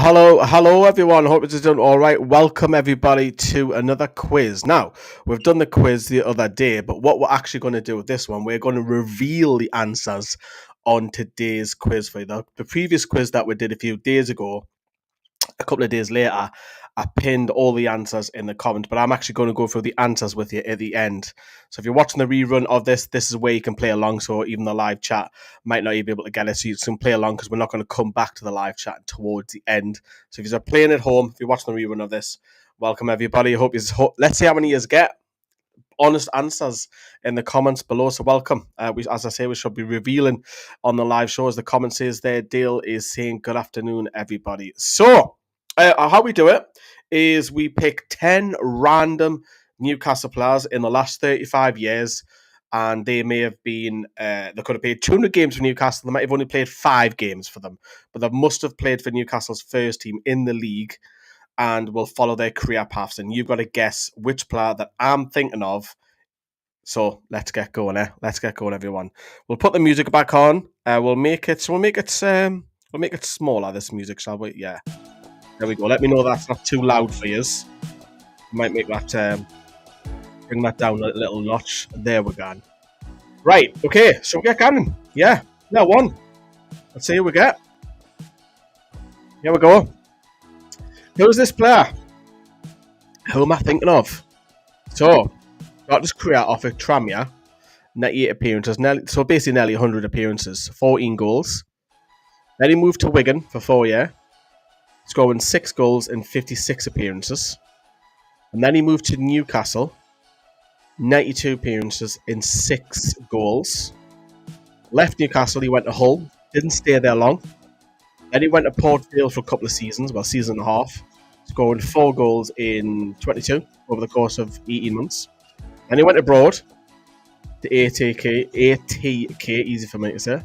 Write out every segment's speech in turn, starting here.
Hello everyone. Hope it's doing all right. Welcome everybody to another quiz. Now, we've done the quiz the other day, but what we're actually going to do with this one, we're going to reveal the answers on today's quiz for you. The previous quiz that we did a few days ago, a couple of days later, I pinned all the answers in the comments, but I'm actually going to go through the answers with you at the end. So if you're watching the rerun of this is where you can play along. So even the live chat might not even be able to get it. So you can play along because we're not going to come back to the live chat towards the end. So if you're playing at home, if you're watching the rerun of this, welcome everybody. Let's see how many you get. Honest answers in the comments below. So welcome. As I say, we should be revealing on the live show. As the comment says there, Dale is saying good afternoon, everybody. So how we do it is we pick 10 random Newcastle players in the last 35 years. And they may have been, they could have played 200 games for Newcastle. They might have only played 5 games for them. But they must have played for Newcastle's first team in the league. And will follow their career paths. And you've got to guess which player that I'm thinking of. So let's get going, Let's get going, everyone. We'll put the music back on. We'll make it smaller, this music, shall we? Yeah. There we go. Let me know that's not too loud for you. Might make that bring that down a little notch. There we go. Right, okay, so we get going. Yeah. Now one. Let's see who we get. Here we go. Who's this player? Who am I thinking of? So, got this career off of Tranmere, 98 appearances, basically nearly 100 appearances, 14 goals. Then he moved to Wigan for 4 years, scoring 6 goals in 56 appearances. And then he moved to Newcastle, 92 appearances in 6 goals. Left Newcastle, he went to Hull, didn't stay there long. Then he went to Port Vale for a couple of seasons, season and a half, scoring 4 goals in 22 over the course of 18 months. Then he went abroad to ATK, easy for me to say.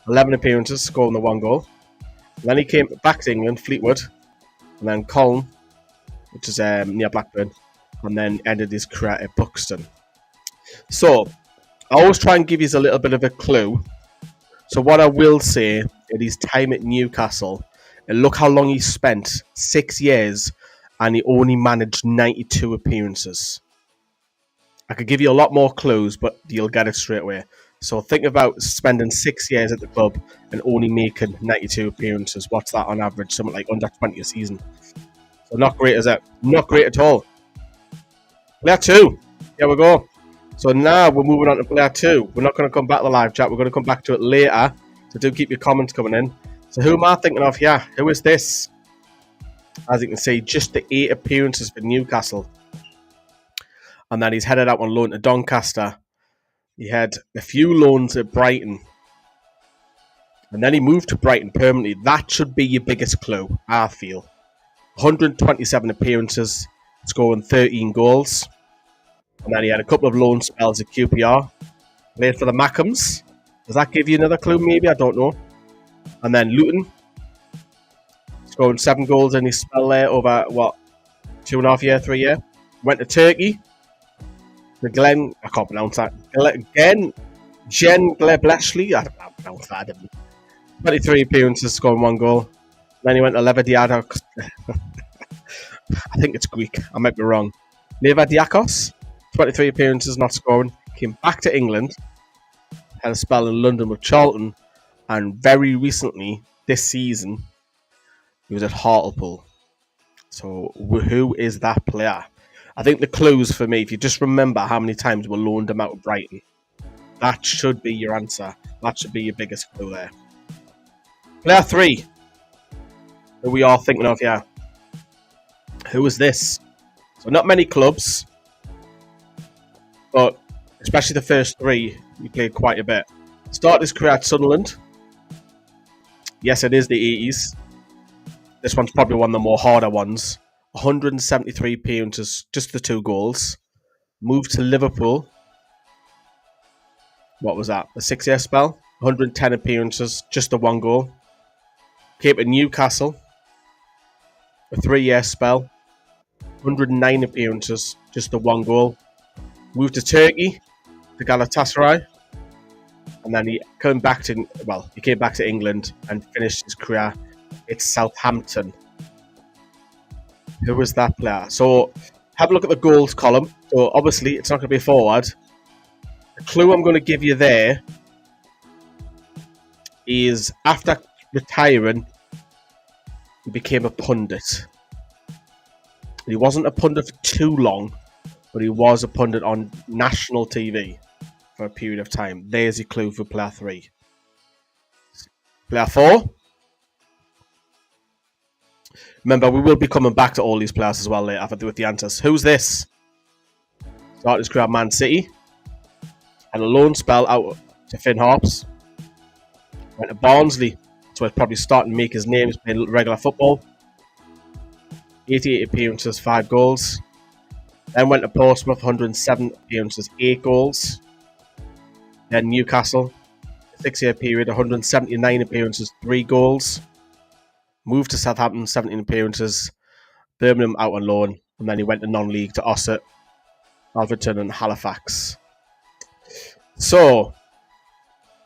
11 appearances, scoring the 1 goal. And then he came back to England, Fleetwood, and then Colne, which is near Blackburn, and then ended his career at Buxton. So, I always try and give you a little bit of a clue. So what I will say at his time at Newcastle, and look how long he spent, 6 years, and he only managed 92 appearances. I could give you a lot more clues, but you'll get it straight away. So think about spending 6 years at the club and only making 92 appearances. What's that on average? Something like under 20 a season. So not great, is it? Not great at all. Player 2. Here we go. So now we're moving on to player 2. We're not going to come back to the live chat. We're going to come back to it later. So do keep your comments coming in. So who am I thinking of here? Who is this? As you can see, just the 8 appearances for Newcastle. And then he's headed out on loan to Doncaster. He had a few loans at Brighton. And then he moved to Brighton permanently. That should be your biggest clue, I feel. 127 appearances, scoring 13 goals. And then he had a couple of loan spells at QPR. Played for the Mackhams. Does that give you another clue, maybe? I don't know. And then Luton. Scoring 7 goals in his spell there over, 2.5 years, 3 years. Went to Turkey. I can't pronounce that. Jen Glebleshly. I don't pronounce that, didn't I? 23 appearances, scoring 1 goal. Then he went to Levadiakos. I think it's Greek. I might be wrong. Levadiakos. 23 appearances, not scoring. Came back to England. Had a spell in London with Charlton. And very recently, this season, he was at Hartlepool. So, who is that player? I think the clues for me, if you just remember how many times we loaned him out of Brighton, that should be your answer. That should be your biggest clue there. Player 3. Who we are thinking of here. Who is this? So, not many clubs. But especially the first 3, he played quite a bit. Started his career at Sunderland. Yes, it is the 80s. This one's probably one of the more harder ones. 173 appearances, just the 2 goals. Moved to Liverpool. What was that? A 6-year spell. 110 appearances, just the 1 goal. Came to Newcastle. A 3-year spell. 109 appearances, just the 1 goal. Moved to Turkey, to Galatasaray, and then he came back to England and finished his career It's Southampton. Who was that player? So have a look at the goals column. So obviously it's not going to be a forward. The clue I'm going to give you there is after retiring, he became a pundit. He wasn't a pundit for too long, but he was a pundit on national TV for a period of time. There's your clue for player 3. Player 4. Remember, we will be coming back to all these players as well later after with the answers. Who's this? Started his career at Man City. Had a loan spell out to Finn Harps. Went to Barnsley. So he's probably starting to make his name. He's playing regular football. 88 appearances, 5 goals. Then went to Portsmouth, 107 appearances, 8 goals. Then Newcastle, 6-year period, 179 appearances, 3 goals. Moved to Southampton, 17 appearances. Birmingham out on loan. And then he went to non-league to Ossett, Alverton and Halifax. So,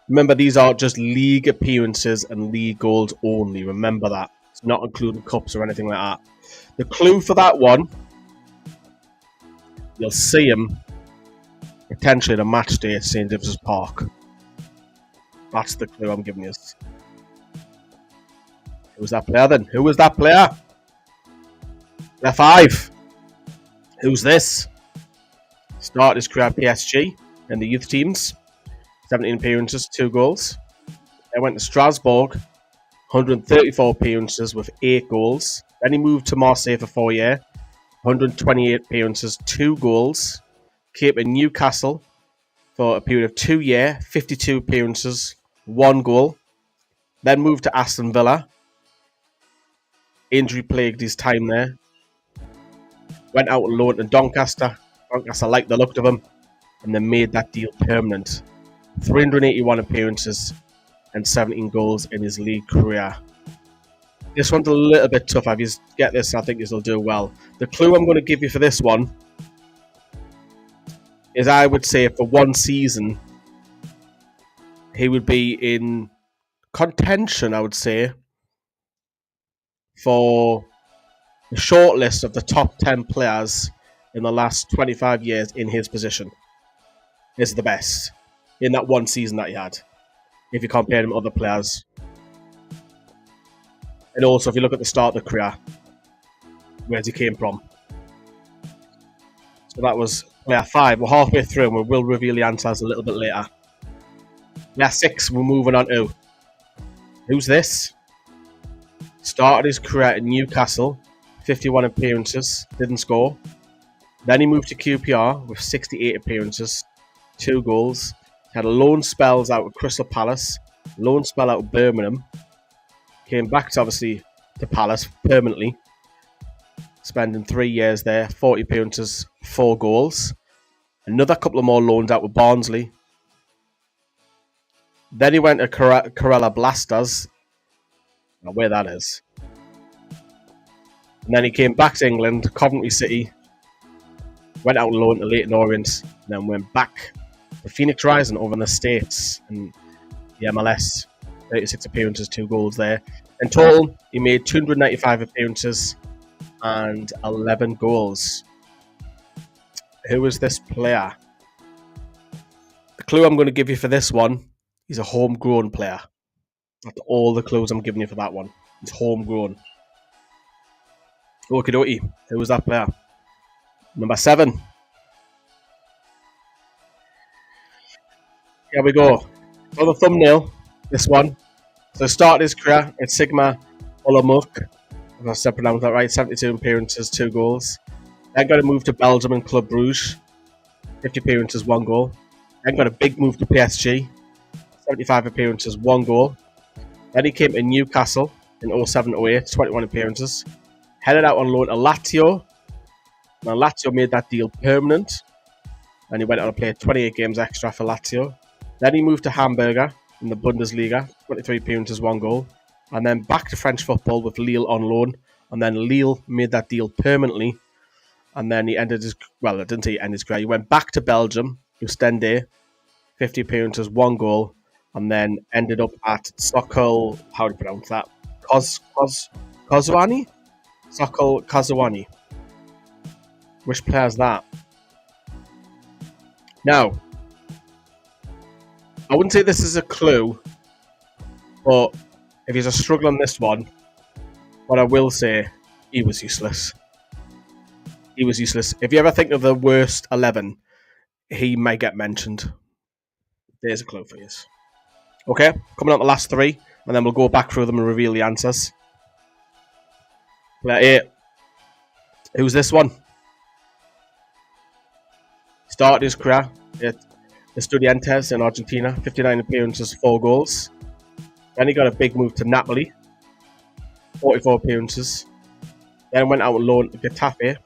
remember these are just league appearances and league goals only. Remember that. It's not including cups or anything like that. The clue for that one, you'll see him potentially at a match day at St. James's Park. That's the clue I'm giving you. Who was that player then? Who was that player? Player 5. Who's this? Started his career at PSG in the youth teams. 17 appearances, 2 goals. Then went to Strasbourg. 134 appearances with 8 goals. Then he moved to Marseille for 4 years. 128 appearances, 2 goals. Came to Newcastle for a period of 2 years. 52 appearances, 1 goal. Then moved to Aston Villa. Injury plagued his time there. Went out on loan to Doncaster. Doncaster liked the look of him. And then made that deal permanent. 381 appearances and 17 goals in his league career. This one's a little bit tough. If you get this, I think this will do well. The clue I'm going to give you for this one is I would say for one season, he would be in contention, I would say, for the shortlist of the top 10 players in the last 25 years in his position. This is the best in that one season that he had, if you compare him to other players. And also, if you look at the start of the career, where he came from. So that was player 5. We're halfway through, and we will reveal the answers a little bit later. Player 6, we're moving on to. Who's this? Started his career at Newcastle, 51 appearances, didn't score. Then he moved to QPR with 68 appearances, 2 goals. Had a loan spells out of Crystal Palace, loan spell out of Birmingham. Came back to obviously to Palace permanently, spending 3 years there, 40 appearances, 4 goals. Another couple of more loans out with Barnsley. Then he went to Kerala Blasters, I don't know where that is. And then he came back to England, Coventry City, went out on loan to Leyton Orient, and then went back to Phoenix Rising over in the States and the MLS. 36 appearances, 2 goals there. In total, he made 295 appearances and 11 goals. Who is this player? The clue I'm going to give you for this one, he's a homegrown player. That's all the clues I'm giving you for that one. He's homegrown. Okie dokie. Who was that player? Number 7. Here we go. On the thumbnail, this one. So started his career at Sigma Olomouc, if I said pronounce that right, 72 appearances, 2 goals. Then got a move to Belgium and Club Brugge, 50 appearances, 1 goal. Then got a big move to PSG, 75 appearances, 1 goal. Then he came to Newcastle in 07-08, 21 appearances. Headed out on loan to Lazio. Now Lazio made that deal permanent, and he went on to play 28 games extra for Lazio. Then he moved to Hamburger in the Bundesliga, 23 appearances, 1 goal. And then back to French football with Lille on loan. And then Lille made that deal permanently. And then he ended his, well, I didn't say he ended his career. He went back to Belgium, Oostende, 50 appearances, 1 goal. And then ended up at Sokol, how do you pronounce that? Kozwani? Sokol Kozwani. Which player is that? Now, I wouldn't say this is a clue, but if he's a struggle on this one, what I will say, he was useless. He was useless. If you ever think of the worst 11, he may get mentioned. There's a clue for you. Okay, coming up the last 3, and then we'll go back through them and reveal the answers. Player 8. Who's this one? Started his career at Estudiantes in Argentina, 59 appearances, 4 goals. Then he got a big move to Napoli, 44 appearances. Then went out on loan to Getafe.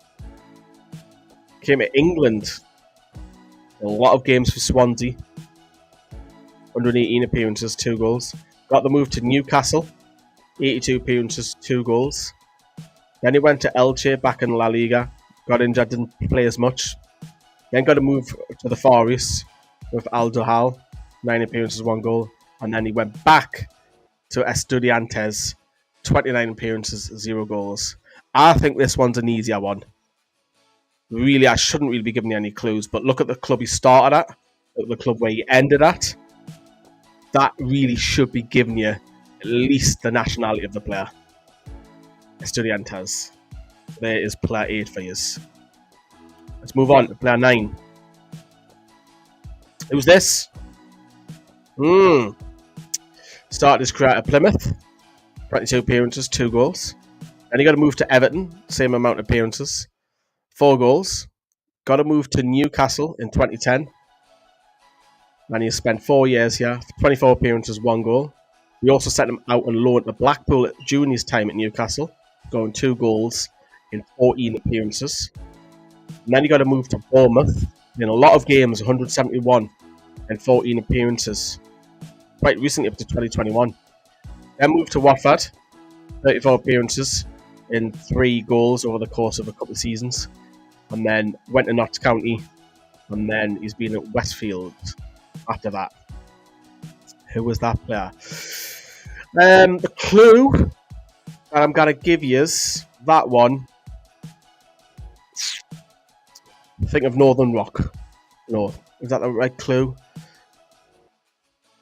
Came to England, a lot of games for Swansea, 118 appearances, 2 goals. Got the move to Newcastle, 82 appearances, 2 goals. Then he went to Elche back in La Liga, got injured, didn't play as much. Then got a move to the Far East with Al Dohal, 9 appearances, 1 goal. And then he went back to Estudiantes, 29 appearances, 0 goals. I think this one's an easier one. Really, I shouldn't really be giving you any clues, but look at the club he started at, look at the club where he ended at. That really should be giving you at least the nationality of the player. Estudiantes. There is player 8 for you. Let's move on to player 9. Who's this? Started his career at Plymouth. 22 appearances, 2 goals. Then he got a move to Everton, same amount of appearances, 4 goals. Got a move to Newcastle in 2010. And he spent 4 years here, 24 appearances, 1 goal. We also sent him out on loan to Blackpool during his time at Newcastle, scoring 2 goals in 14 appearances. And then he got a move to Bournemouth in a lot of games, 171 and 14 appearances. Quite recently up to 2021. Then moved to Watford, 34 appearances in 3 goals over the course of a couple of seasons. And then went to Notts County, and then he's been at Westfield after that. Who was that player? The clue that I'm going to give you is that one. Think of Northern Rock. No, is that the right clue?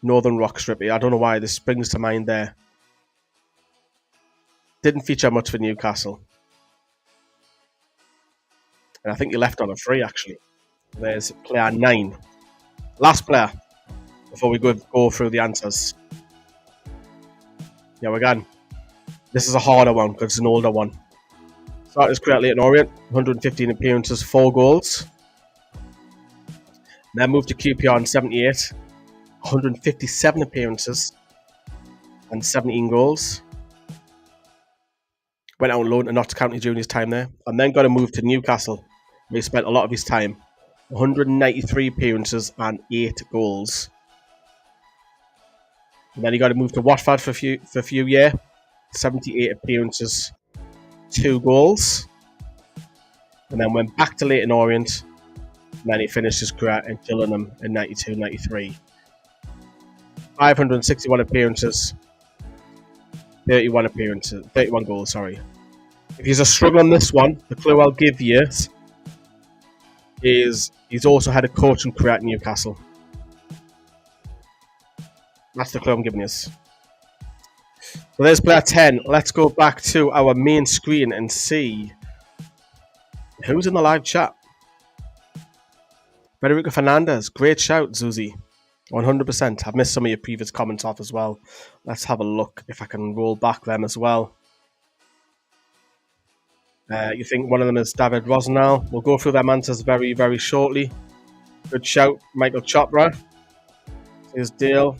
Northern Rock Strippy. I don't know why this springs to mind there. Didn't feature much for Newcastle. And I think you left on a free, actually. There's player 9. Last player, before we go through the answers. Yeah, we're going. This is a harder one, because it's an older one. Started his career at Leyton Orient, 115 appearances, 4 goals. Then moved to QPR in 78, 157 appearances, and 17 goals. Went out on loan to Notts County during his time there, and then got a move to Newcastle, where he spent a lot of his time. 193 appearances and 8 goals. And then he got a move to Watford for a few years. 78 appearances, 2 goals. And then went back to Leyton Orient. And then he finished his career in Gillingham in 92-93. 561 appearances, 31 goals, sorry. If he's a struggle on this one, the clue I'll give you is he's also had a coaching career at Newcastle. That's the clue I'm giving you. So there's player 10. Let's go back to our main screen and see who's in the live chat. Federico Fernandez. Great shout, Zuzi. 100%. I've missed some of your previous comments off as well. Let's have a look if I can roll back them as well. You think one of them is David Rosnell? We'll go through them answers very, very shortly. Good shout, Michael Chopra. Is Dale.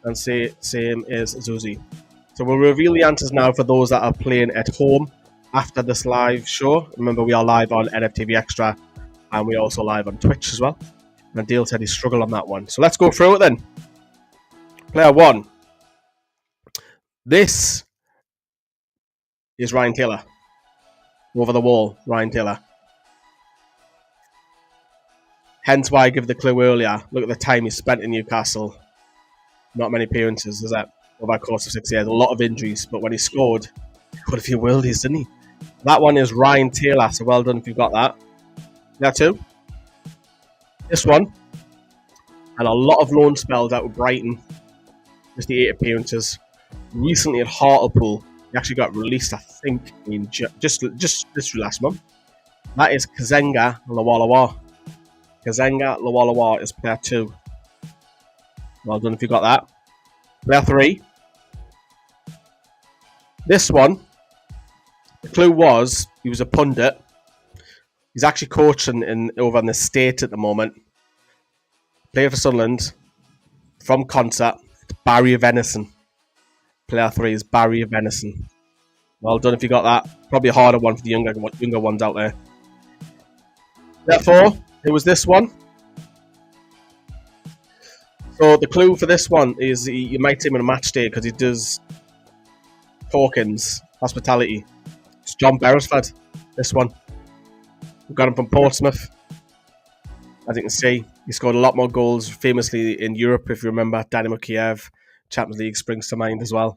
And same is Zuzi. So we'll reveal the answers now for those that are playing at home after this live show. Remember, we are live on NFTV Extra, and we're also live on Twitch as well. And Dale said he struggled on that one. So let's go through it then. Player 1. This is Ryan Taylor. Over the wall, Ryan Taylor. Hence why I give the clue earlier. Look at the time he spent in Newcastle. Not many appearances, is that? over the course of 6 years. A lot of injuries, but when he scored, he scored a few worldies, didn't he? That one is Ryan Taylor, so well done if you've got that. That too. This one, and a lot of loan spells out of Brighton. Just the 8 appearances. Recently at Hartlepool, he actually got released, I think, in just last month. That is Kazenga Lawalawa. Kazenga Lawalawa is player 2. Well done if you got that. Player 3. This one, the clue was he was a pundit. He's actually coaching over in the State at the moment. Player for Sunderland. From Concert. It's Barry Venison. Player 3 is Barry Venison. Well done if you got that. Probably a harder one for the younger ones out there. Therefore, it was this one. So the clue for this one is you might see him on a match day because he does Hawkins, hospitality. It's John Beresford, this one. We got him from Portsmouth. As you can see, he scored a lot more goals, famously in Europe, if you remember. Dynamo Kiev, Champions League springs to mind as well.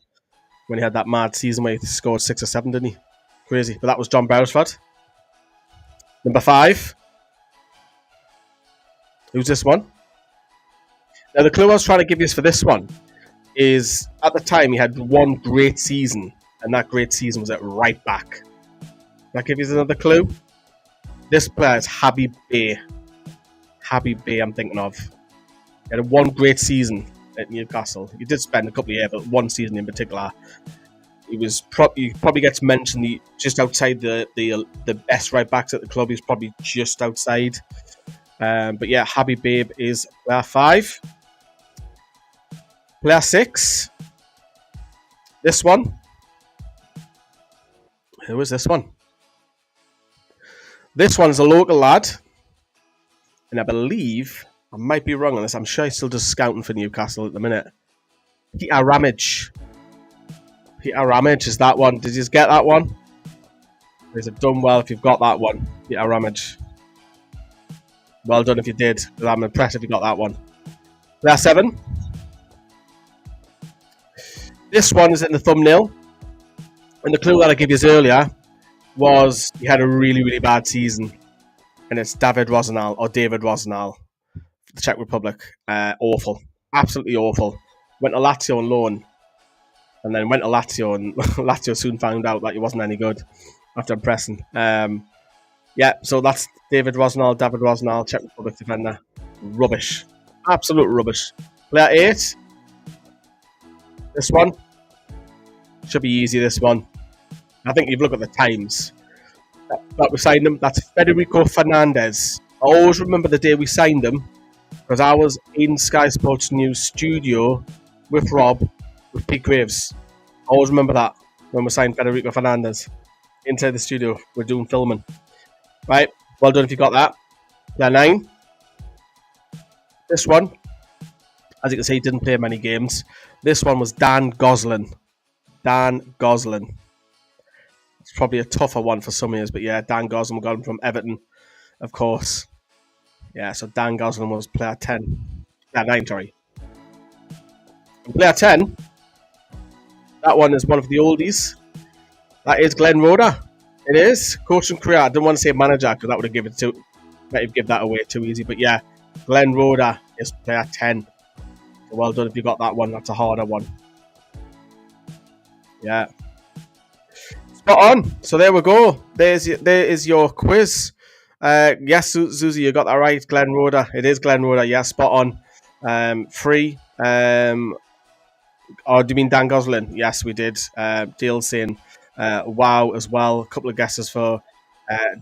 When he had that mad season where he scored 6 or 7, didn't he? Crazy. But that was John Beresford. Number 5. Who's this one? Now, the clue I was trying to give you for this one is, at the time, he had one great season, and that great season was at right back. That give you another clue? This player is Habib Bey. Habib Bey, I'm thinking of. He had one great season at Newcastle. He did spend a couple of years, but one season in particular. He probably gets mentioned just outside the best right backs at the club. He's probably just outside. But yeah, Habib Bey is player 5. Player 6. This one. Who is this one? This one's a local lad. And I believe, I might be wrong on this, I'm sure he's still just scouting for Newcastle at the minute. Peter Ramage. Peter Ramage is that one. Did you just get that one? You've done well if you've got that one. Peter Ramage. Well done if you did. I'm impressed if you got that one. Player 7. This one is in the thumbnail. And the clue that I gave you earlier was he had a really, really bad season. And it's David Rosenal, the Czech Republic. Awful. Absolutely awful. Went to Lazio on loan. And then went to Lazio, and Lazio soon found out that he wasn't any good after impressing. Yeah, so that's David Rosenal, Czech Republic defender. Rubbish. Absolute rubbish. Player 8. This one. Should be easy, this one. I think you've looked at the times that we signed him. That's Federico Fernandez. I always remember the day we signed him because I was in Sky Sports News studio with Rob, with Pete Graves. I always remember that when we signed Federico Fernandez. Inside the studio, we're doing filming. Right, well done if you got that. Player 9. This one, as you can see, he didn't play many games. This one was Dan Gosling. Dan Gosling. It's probably a tougher one for some years, but yeah, Dan Gosling, we got him from Everton, of course. Yeah, so Dan Gosling was player 10. Player 9, sorry. And player 10, that one is one of the oldies. That is Glenn Roeder. It is. Coaching career. I didn't want to say manager because that would have might have given that away too easy. But yeah, Glenn Roeder is player 10. So well done if you got that one. That's a harder one. Yeah. Spot on. So there we go. There is your quiz. Yes, Susie, you got that right. Glenn Roeder. It is Glenn Roeder. Yeah, spot on. 3. Oh, do you mean Dan Gosling? Yes, we did. Dale saying wow as well. A couple of guesses for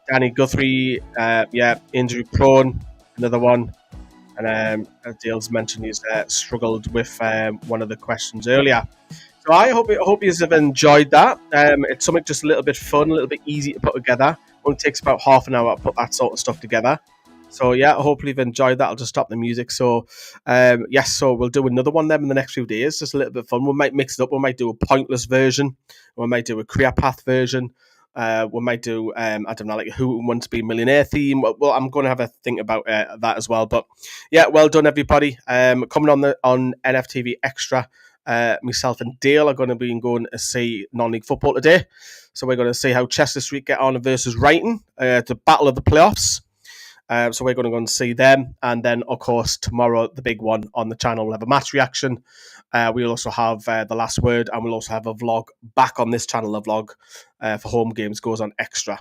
Danny Guthrie. Yeah, injury prone. Another one. And as Dale's mentioned, he's struggled with one of the questions earlier. So I hope you have enjoyed that. It's something just a little bit fun, a little bit easy to put together. Only takes about half an hour to put that sort of stuff together. So yeah, hopefully you've enjoyed that. I'll just stop the music. So yes, so we'll do another one then in the next few days. Just a little bit of fun. We might mix it up. We might do a pointless version. We might do a career path version. We might do I don't know, like who wants to be a millionaire theme. Well, I'm going to have a think about that as well. But yeah, well done everybody. Coming on NFTV Extra. Myself and Dale are going to be going to see non-league football today. So we're going to see how Chester Street get on versus Wrighton, the battle of the playoffs. So we're going to go and see them. And then, of course, tomorrow, the big one on the channel, we'll have a match reaction. We'll also have the last word, and we'll also have a vlog back on this channel. A vlog for home games goes on extra.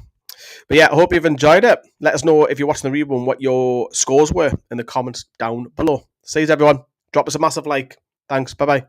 But yeah, I hope you've enjoyed it. Let us know if you're watching the rerun what your scores were in the comments down below. See you, everyone. Drop us a massive like. Thanks. Bye-bye.